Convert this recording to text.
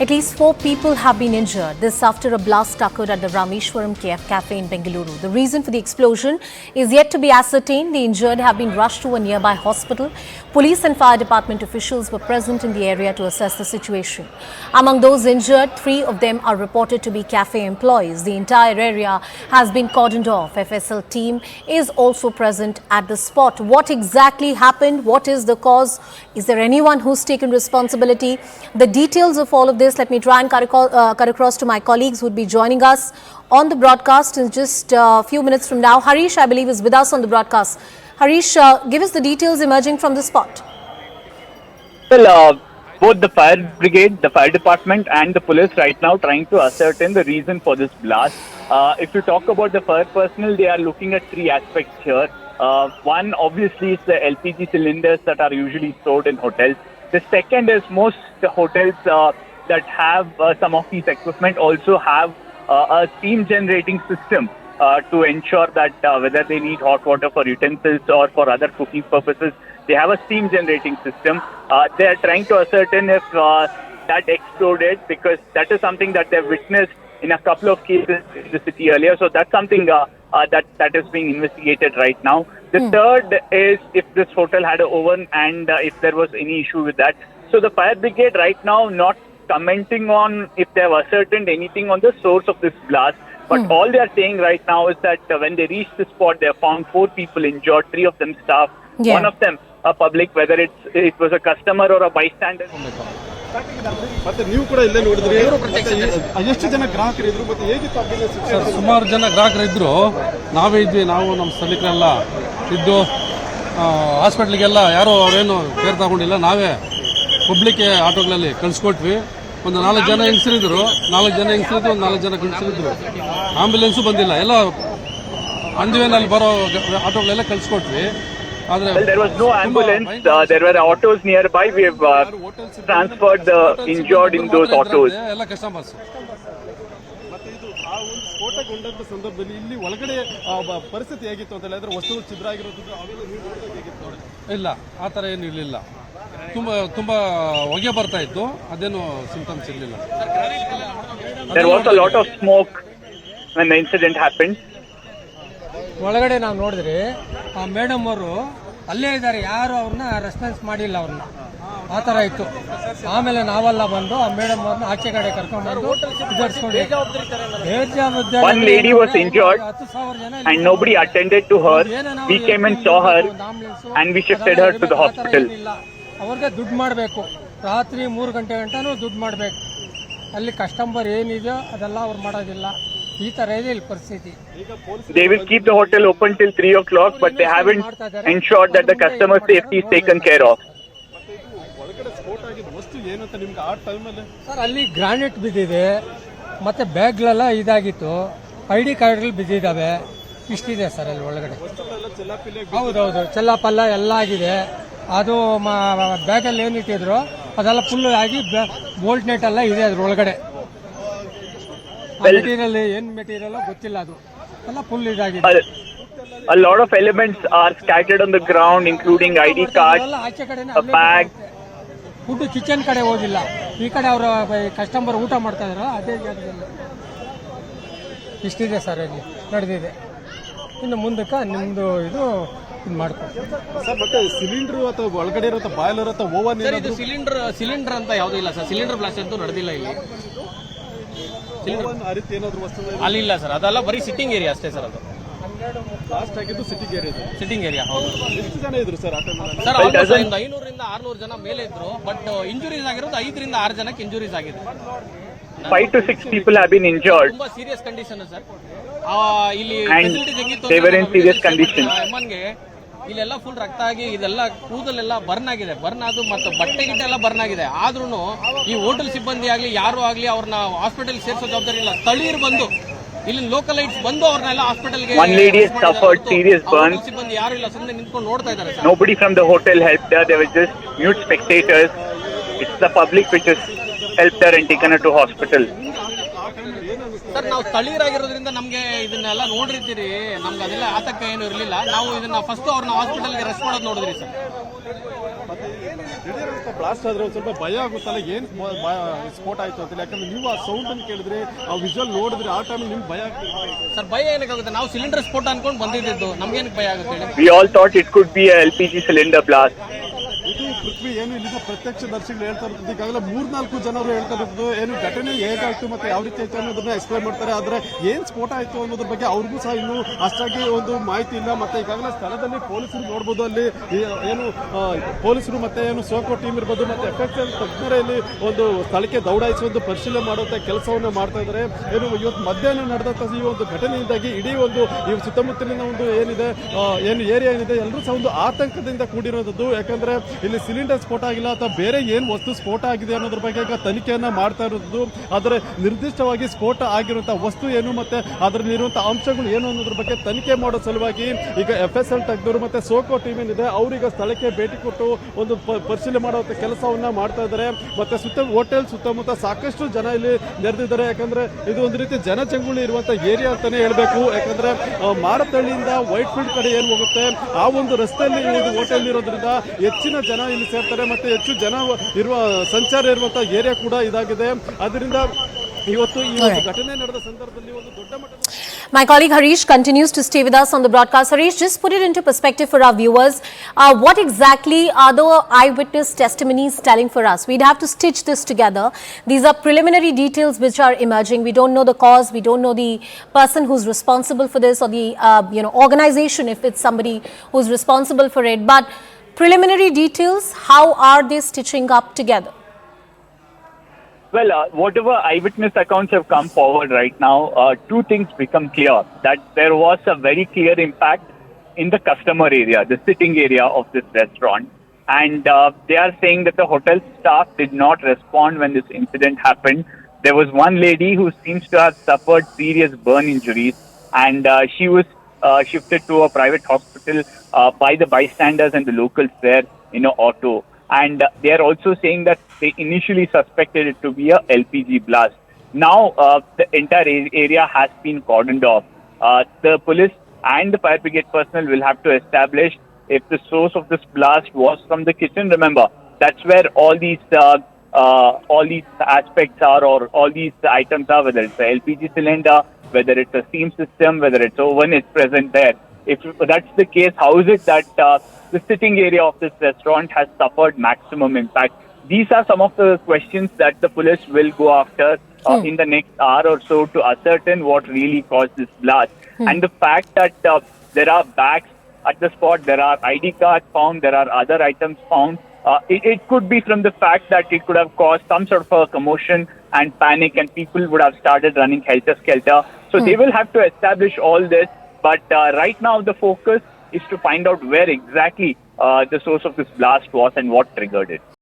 At least 4 people have been injured. This after a blast occurred at the Rameshwaram Cafe in Bengaluru. The reason for the explosion is yet to be ascertained. The injured have been rushed to a nearby hospital. Police and fire department officials were present in the area to assess the situation. Among those injured, 3 of them are reported to be cafe employees. The entire area has been cordoned off. FSL team is also present at the spot. What exactly happened? What is the cause? Is there anyone who's taken responsibility? The details of all of this, let me try and cut across to my colleagues who would be joining us on the broadcast in just a few minutes from now. Harish, I believe, is with us on the broadcast. Harish, give us the details emerging from the spot. Well, both the fire brigade, the fire department and the police right now trying to ascertain the reason for this blast. If you talk about the fire personnel, they are looking at 3 aspects here. One, obviously, is the LPG cylinders that are usually stored in hotels. The second is most hotels that have some of these equipment also have a steam generating system to ensure that whether they need hot water for utensils or for other cooking purposes, they have a steam generating system. They are trying to ascertain if that exploded, because that is something that they've witnessed in a couple of cases in the city earlier. So that's something that is being investigated right now. The third is if this hotel had an oven and if there was any issue with that. So the fire brigade right now not commenting on if they have ascertained anything on the source of this blast. But all they are saying right now is that when they reached the spot, they have found 4 people injured, 3 of them staff, one of them a public, whether it was a customer or a bystander. ಮತ್ತೆ ನೀವು ಕೂಡ ಇಲ್ಲೇ ನೋಡಿದ್ರಿ, ಎಷ್ಟು ಜನ ಗ್ರಾಹಕರು ಇದ್ರು ಮತ್ತೆ ಹೇಗಿತ್ತು? ಸರ್, ಸುಮಾರು ಜನ ಗ್ರಾಹಕರಿದ್ರು. ನಾವೇ ಇದ್ವಿ, ನಾವು ನಮ್ಮ ಸ್ಥಳೀಕರೆಲ್ಲ ಇದ್ದು ಹಾಸ್ಪಿಟ್ಲಿಗೆಲ್ಲ ಯಾರು ಅವರೇನು ಕೇರ್ ತಗೊಂಡಿಲ್ಲ. ನಾವೇ ಪಬ್ಲಿಕ್ ಆಟೋಗಳಲ್ಲಿ ಕಳಿಸ್ಕೊಟ್ವಿ. ಒಂದು 4 ಜನ ಹೆಂಗಸರಿದ್ರು, 4 ಜನ ಹೆಂಗಸರಿದ್ರು, ಒಂದು 4 ಜನ ಗಂಡಸರಿದ್ರು. ಆಂಬ್ಯುಲೆನ್ಸು ಬಂದಿಲ್ಲ, ಎಲ್ಲ ಅಂದಿವೇನಲ್ಲಿ ಬರೋ ಆಟೋಗಳೆಲ್ಲ ಕಳಿಸ್ಕೊಟ್ವಿ. Well, there was no ambulance. There were autos nearby. We have transferred the injured in those autos. ಎಲ್ಲ ಕಸ್ಟಮರ್ಸ್. ಮತ್ತೆ ಇದು ಆ ಒಂದು ಸ್ಫೋಟಗೊಂಡಂತ ಸಂದರ್ಭದಲ್ಲಿ ಇಲ್ಲಿ ಒಳಗಡೆ ಪರಿಸ್ಥಿತಿ ಹೇಗಿತ್ತು ಅಂತ ಹೇಳಿದ್ರೆ ವಸ್ತುಗಳು ಛಿದ್ರ ಆಗಿರೋದು ಅವೆಲ್ಲ ನೀವು ನೋಡಿದಾಗ ಹೇಗಿತ್ತು? ಇಲ್ಲ, ಆ ಥರ ಏನು ಇರಲಿಲ್ಲ. ತುಂಬಾ ಹೊಗೆ ಬರ್ತಾ ಇತ್ತು, ಅದೇನು ಸಿಂಪ್ಟಮ್ಸ್ ಇರಲಿಲ್ಲ. There was a lot of smoke when the incident happened. ಒಳಗಡೆ ನಾವು ನೋಡಿದ್ರಿ, ಆ ಮೇಡಮ್ ಅವರು ಅಲ್ಲೇ ಇದ್ದಾರೆ, ಯಾರು ಅವ್ರನ್ನ ರೆಸ್ಪಾನ್ಸ್ ಮಾಡಿಲ್ಲ. ಅವ್ರನ್ನ ಆ ಥರ ಇತ್ತು. ಆಮೇಲೆ ನಾವೆಲ್ಲ ಬಂದು ಆ ಮೇಡಮ್ ಅವ್ರನ್ನ ಆಚೆ ಕಡೆ ಕರ್ಕೊಂಡ್ಬಂದು One lady was injured and nobody attended to her. We came and saw her and we shifted her to the hospital. ಅವ್ರಿಗೆ ದುಡ್ಡು ಮಾಡಬೇಕು, ರಾತ್ರಿ 3 ಗಂಟೆ ಗಂಟನೂ ದುಡ್ಡು ಮಾಡಬೇಕು. ಅಲ್ಲಿ ಕಸ್ಟಮರ್ ಏನಿದೆಯೋ ಅದೆಲ್ಲ ಅವ್ರು ಮಾಡೋದಿಲ್ಲ. ಈ ತರ ಇದೆ ಇಲ್ಲಿ ಪರಿಸ್ಥಿತಿ. They will keep the hotel open till 3 o'clock, but they haven't ensured that the customer safety is taken care of. ಒಳಗಡೆ ಸ್ಫೋಟ ಆಗಿದ್ದ ವಸ್ತು ಏನು ಅಂತ ನಿಮ್ಗೆ ಆ ಟೈಮಲ್ಲಿ? ಸರ್, ಅಲ್ಲಿ ಗ್ರಾನೈಟ್ ಬಿದ್ದಿದೆ, ಮತ್ತೆ ಬ್ಯಾಗ್ಲೆಲ್ಲ ಇದಾಗಿತ್ತು, ID ಕಾರ್ಡ್ಗಳು ಬಿದ್ದಿದ್ದಾವೆ. ಇಷ್ಟಿದೆ ಸರ್ ಅಲ್ಲಿ ಒಳಗಡೆ. ಹೌದೌದು, ಚೆಲ್ಲಪಲ್ಲ ಎಲ್ಲ ಆಗಿದೆ. ಅದು ಬ್ಯಾಗಲ್ಲಿ ಏನಿಟ್ಟಿದ್ರು ಅದೆಲ್ಲ ಫುಲ್ ಆಗಿ ಬೋಲ್ಟ್ ನೆಟ್ ಎಲ್ಲ ಇದೆ ಅದ್ರ ಒಳಗಡೆ. ಮೆಟೀರಿಯಲ್ ಏನ್ ಮೆಟೀರಿಯಲ್ ಗೊತ್ತಿಲ್ಲ, ಅದು ಎಲ್ಲ ಫುಲ್ ಇದಾಗಿದೆ. A lot of elements are scattered on the ground, including ID cards, a bag. Food kitchen ಕಡೆ ಹೋಗಿಲ್ಲ, ಈ ಕಡೆ ಅವರು ಕಸ್ಟಮರ್ ಊಟ ಮಾಡ್ತಾ ಇದ್ರು ಅದೇ ಜಾಗದಲ್ಲಿ. ಇಷ್ಟಿದೆ ಸರ್ ಇಲ್ಲಿ ನಡೆದಿದೆ. ಇನ್ನು ಮುಂದಕ್ಕೆ ನಿಮ್ದು ಇದು ಮಾಡ್ಕೊಡ್ತೀವಿ ಸರ್. ಮತ್ತೆ ಸಿಲಿಂಡರ್ ಅಥವಾ ಒಳಗಡೆ ಇರೋ ಬಾಯ್ಲರ್ ಅಥವಾ ಓವನ್? ಸಿಲಿಂಡರ್ ಅಂತ ಯಾವುದೂ ಇಲ್ಲ ಸರ್. ಸಿಲಿಂಡರ್ ಬ್ಲಾಸ್ಟ್ ಅಂತೂ ನಡೆದಿಲ್ಲ ಇಲ್ಲಿ. ಅಲ್ಲಿ ಇಲ್ಲ ಸರ್, ಅದೆಲ್ಲ ಬರೀ ಸಿಟ್ಟಿಂಗ್ ಏರಿಯಾ ಅಷ್ಟೇ ಸರ್. ಅದು ಬ್ಲಾಸ್ಟ್ ಆಗಿದ್ದು ಸಿಟ್ಟಿಂಗ್ ಏರಿಯಾ. ಹೌದು. ಎಷ್ಟು ಜನ ಇದ್ರು ಸರ್ ಆ ಟೈಮಲ್ಲಿ? ಸರ್, 500 ರಿಂದ 600 ಜನ ಮೇಲೆ ಇದ್ರು. ಬಟ್ ಇಂಜುರೀಸ್ ಆಗಿರೋದು 5 ರಿಂದ 6 ಜನಕ್ಕೆ ಇಂಜುರೀಸ್ ಆಗಿದೆ. 5 to 6 people have been injured. ತುಂಬಾ ಸೀರಿಯಸ್ ಕಂಡೀಷನ್ ಸರ್. ಇಲ್ಲಿ they were in serious condition. ಇಲ್ಲೆಲ್ಲ ಫುಲ್ ರಕ್ತ ಆಗಿ ಇದೆಲ್ಲ ಕೂದಲೆಲ್ಲ ಬರ್ನ್ ಆಗಿದೆ. ಬರ್ನ್ ಆದು ಮತ್ತು ಬಟ್ಟೆ ಗಿಟ್ಟೆ ಎಲ್ಲ ಬರ್ನ್ ಆಗಿದೆ. ಆದ್ರೂ ಈ ಹೋಟೆಲ್ ಸಿಬ್ಬಂದಿ ಆಗ್ಲಿ ಯಾರು ಆಗ್ಲಿ ಅವ್ರನ್ನ ಹಾಸ್ಪಿಟಲ್ ಸೇರಿಸೋ ಜವಾಬ್ದಾರಿ ಇಲ್ಲ. ಸ್ಥಳೀಯರು ಬಂದು ಇಲ್ಲಿ ಲೋಕಲೈಟ್ಸ್ ಬಂದು ಅವ್ರನ್ನೆಲ್ಲ ಹಾಸ್ಪಿಟಲ್ಗೆ. One lady has suffered serious burns. ಸಿಬ್ಬಂದಿ ಯಾರು ಇಲ್ಲ, ಸುಮ್ಮನೆ ನಿಂತ್ಕೊಂಡು ನೋಡ್ತಾ ಇದ್ದಾರೆ. Nobody from the hotel helped her. They were just mute spectators. It's the public which has helped her and taken her to hospital. Sir, ನಾವು ಸ್ಥಳೀಯರಾಗಿರೋದ್ರಿಂದ ನಮಗೆ ಇದನ್ನೆಲ್ಲ ನೋಡಿರ್ತೀರಿ, ನಮ್ಗೆ ಅದೆಲ್ಲ ಆತಂಕ ಏನು ಇರಲಿಲ್ಲ. ನಾವು ಇದನ್ನ ಫಸ್ಟ್ ಅವ್ರನ್ನ ಹಾಸ್ಪಿಟಲ್ಗೆ ರೆಸ್ಟ್ ಮಾಡೋದು ನೋಡಿದ್ರಿ ಸರ್. ದಿಢೀರಂತ ಬ್ಲಾಸ್ಟ್ ಆದ್ರೆ ಒಂದು ಸ್ವಲ್ಪ ಭಯ ಆಗುತ್ತಲ್ಲ, ಏನ್ ಸ್ಫೋಟ ಆಯ್ತು ಅಂತ. ಯಾಕಂದ್ರೆ ನೀವು ಆ ಸೌಂಡ್ ಅನ್ನು ಕೇಳಿದ್ರೆ, ಆ ವಿಜುವಲ್ ನೋಡಿದ್ರೆ ಆ ಟೈಮ್ ನಿಮ್ಗೆ ಭಯ ಆಗ್ತಿದೆ ಸರ್? ಭಯ ಏನಕ್ಕಾಗುತ್ತೆ? ನಾವು ಸಿಲಿಂಡರ್ ಸ್ಫೋಟ ಅನ್ಕೊಂಡು ಬಂದಿದ್ದು, ನಮ್ಗೇನಕ್ಕೆ ಭಯ ಆಗುತ್ತೆ ಹೇಳಿ? We all thought it could be a LPG cylinder blast. ಇದು ಪೃಥ್ವಿ ಏನು ಇಲ್ಲಿಂದ ಪ್ರತ್ಯಕ್ಷದರ್ಶಿಗಳು ಹೇಳ್ತಾ ಇರ್ತದೆ. ಈಗಾಗಲೇ 3-4 ಜನರು ಹೇಳ್ತಾ ಇರೋದು ಏನು ಘಟನೆ ಹೇಗಾಯ್ತು ಮತ್ತೆ ಯಾವ ರೀತಿ ಆಯ್ತು ಅನ್ನೋದನ್ನ ಎಕ್ಸ್ಪ್ಲೈನ್ ಮಾಡ್ತಾರೆ. ಆದ್ರೆ ಏನ್ ಸ್ಫೋಟ ಆಯ್ತು ಅನ್ನೋದ್ರ ಬಗ್ಗೆ ಅವ್ರಿಗೂ ಸಹ ಇನ್ನೂ ಅಷ್ಟಾಗಿ ಒಂದು ಮಾಹಿತಿ ಇಲ್ಲ. ಮತ್ತೆ ಈಗಾಗಲೇ ಸ್ಥಳದಲ್ಲಿ ಪೊಲೀಸರು ನೋಡ್ಬೋದು, ಅಲ್ಲಿ ಏನು ಪೊಲೀಸರು ಮತ್ತೆ ಏನು ಸೋಕೋ ಟೀಮ್ ಇರ್ಬೋದು, ಮತ್ತೆ FXL ತಜ್ಞರೇ ಇಲ್ಲಿ ಒಂದು ಸ್ಥಳಕ್ಕೆ ದೌಡಾಯಿಸಿ ಒಂದು ಪರಿಶೀಲನೆ ಮಾಡುವಂತ ಕೆಲಸವನ್ನ ಮಾಡ್ತಾ ಇದ್ದಾರೆ. ಏನು ಇವತ್ತು ಮಧ್ಯಾಹ್ನ ನಡೆದಂತ ಈ ಒಂದು ಘಟನೆಯಿಂದಾಗಿ ಇಡೀ ಒಂದು ಈ ಸುತ್ತಮುತ್ತಲಿನ ಒಂದು ಏನಿದೆ ಏನು ಏರಿಯಾ ಏನಿದೆ ಎಲ್ಲರೂ ಸಹ ಒಂದು ಆತಂಕದಿಂದ ಕೂಡಿರೋದು. ಯಾಕಂದ್ರೆ ಇಲ್ಲಿ ಸಿಲಿಂಡರ್ ಸ್ಫೋಟ ಆಗಿಲ್ಲ ಅಥವಾ ಬೇರೆ ಏನು ವಸ್ತು ಸ್ಫೋಟ ಆಗಿದೆ ಅನ್ನೋದ್ರ ಬಗ್ಗೆ ಈಗ ತನಿಖೆಯನ್ನ ಮಾಡ್ತಾ ಇರೋದು. ಆದರೆ ನಿರ್ದಿಷ್ಟವಾಗಿ ಸ್ಫೋಟ ಆಗಿರುವಂತಹ ವಸ್ತು ಏನು ಮತ್ತೆ ಅದರಲ್ಲಿರುವಂತಹ ಅಂಶಗಳು ಏನು ಅನ್ನೋದ್ರ ಬಗ್ಗೆ ತನಿಖೆ ಮಾಡೋ ಸಲುವಾಗಿ ಈಗ FSL ತಜ್ಞರು ಮತ್ತೆ ಸೋಕೋ ಟೀಮ್ ಏನಿದೆ ಅವರೀಗ ಸ್ಥಳಕ್ಕೆ ಭೇಟಿ ಕೊಟ್ಟು ಒಂದು ಪರಿಶೀಲನೆ ಮಾಡುವಂತ ಕೆಲಸವನ್ನ ಮಾಡ್ತಾ ಇದ್ದಾರೆ. ಮತ್ತೆ ಹೋಟೆಲ್ ಸುತ್ತಮುತ್ತ ಸಾಕಷ್ಟು ಜನ ಇಲ್ಲಿ ನೆರೆದಿದ್ದಾರೆ. ಯಾಕಂದ್ರೆ ಇದು ಒಂದು ರೀತಿ ಜನಜಂಗುಳಿ ಇರುವಂತ ಏರಿಯಾ ಅಂತಾನೆ ಹೇಳ್ಬೇಕು. ಯಾಕಂದ್ರೆ ಮಾರತಳ್ಳಿಯಿಂದ ವೈಟ್ ಫೀಲ್ಡ್ ಕಡೆ ಏನು ಹೋಗುತ್ತೆ ಆ ಒಂದು ರಸ್ತೆಯಲ್ಲಿ ಇದು ಹೋಟೆಲ್ ಇರೋದ್ರಿಂದ ಹೆಚ್ಚಿನ ಜನ ಇಲ್ಲಿ ಸೇರ್ತಾರೆ. ಮತ್ತೆ ಹೆಚ್ಚು ಜನ ಇರುವ ಸಂಚಾರ ಇರುವಂತಹ ಏರಿಯಾ ಕೂಡ ಇದಾಗಿದೆ. ಅದರಿಂದ ಇವತ್ತು ಈ ಒಂದು ಘಟನೆ ನಡೆದ ಸಂದರ್ಭದಲ್ಲಿ ಒಂದು ದೊಡ್ಡ ಮಟ್ಟದ My colleague Harish continues to stay with us on the broadcast. Harish, just put it into perspective for our viewers. What exactly are the eyewitness testimonies telling for us? We'd have to stitch this together. These are preliminary details which are emerging. We don't know the cause. We don't know the person who's responsible for this or the organization if it's somebody who's responsible for it. But preliminary details, how are they stitching up together? Well, whatever eyewitness accounts have come forward right now, two things become clear. That there was a very clear impact in the customer area, the sitting area of this restaurant. And they are saying that the hotel staff did not respond when this incident happened. There was one lady who seems to have suffered serious burn injuries, and she was shifted to a private hospital by the bystanders and the locals there in an auto. And they are also saying that they initially suspected it to be a LPG blast. Now the entire area has been cordoned off. The police and the fire brigade personnel will have to establish if the source of this blast was from the kitchen. Remember, that's where all these aspects are, or all these items are, whether it's a LPG cylinder, whether it's a steam system, whether it's oven is present there. If that's the case, how is it that the sitting area of this restaurant has suffered maximum impact? These are some of the questions that the police will go after in the next hour or so to ascertain what really caused this blast. And the fact that there are bags at the spot, there are ID cards found, there are other items found. It could be from the fact that it could have caused some sort of a commotion and panic, and people would have started running helter-skelter. So they will have to establish all this. But right now, the focus is to find out where exactly the source of this blast was and what triggered it.